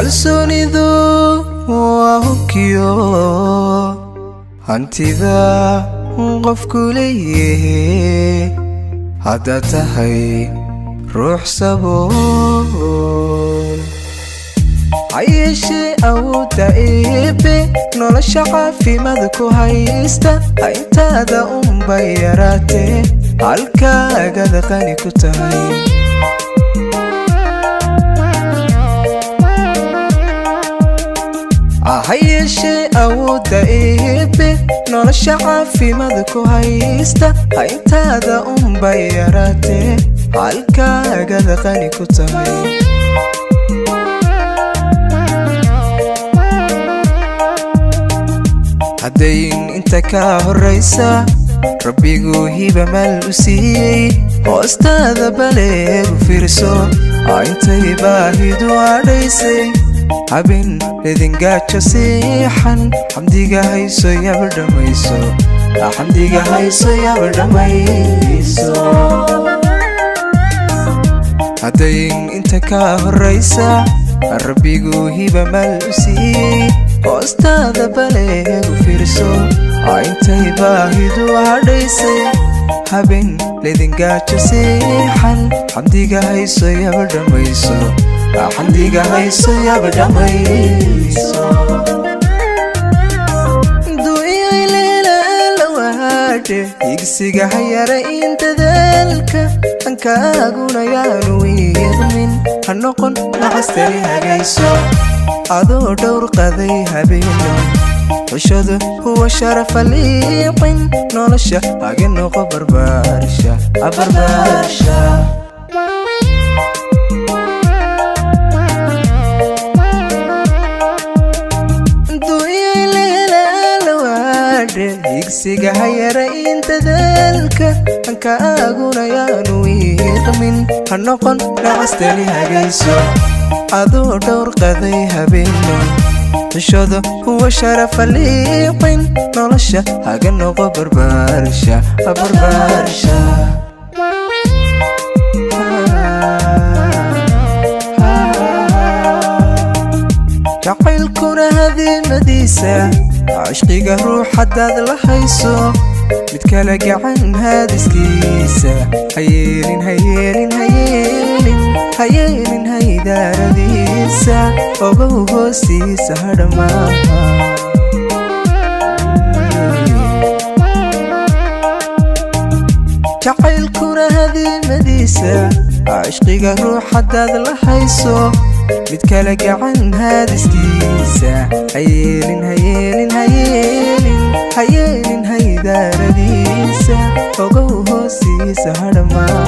kalsoonidu waa hubkiyo hantida qofku leeyahay haddaad tahay ruux sabool hayeeshee awoodda eebbe nolosha caafimaad ku haysta intaada unbay yaraatee halkaagad qani ku tahay hayeeshee awoodda eebbe nolosha caafimaad ku haysta intaada unbay yaraatee halkaagad qani ku tahay haddayn inta ka horraysa rabbigu hiba maal u siiyey hoostaada baleegu fiirso intay baahidu adhaysay habeen ledingaajo siixan xamdiga hayso yaba dhammayso xamdiga hayso yaba dhammayso haddayn inta ka horraysa rabbigu hiba maal u siiyey hoostaada baleegu fiirso intay baahidu adhaysay habeen ledingaajo siixan xamdiga hayso yaba dhammayso xamdiga hayso yaba dhammayso du'iyay leela waadhe higsiga hayara in dadaalka hankaaguna yaanu wiiqmin ha noqon nacastari hagayso adoo dhowr qaday habeeno xushadu huwa sharafa liiqin nolosha haga noqo barbaarsha barbaarsha du'iyay leela waadhe higsiga hayara in dadaalka hankaaguna yaanu wiiqmin ha noqon nacastari hagayso adoo dhowr qaday habeeno xushada huwa sharafa liiqin nolosha haga noqo barbaarsha barbaarsha jacaylkuna hadiimadiisa cishqiga ruux haddaad la hayso mid kala gacan haadiskiisa hayeelin hayeelin hayeelin hayeelin haydaaradiisa ogow hoostiisa hadhamaa jacaylkuna hadiimadiisa cishqiga ruux haddaad la hayso mid kala gacan haadiskiisa hayeelin hayeelin hayeelin hayeelin haydaaradiisa ogow hoostiisa hadhamaa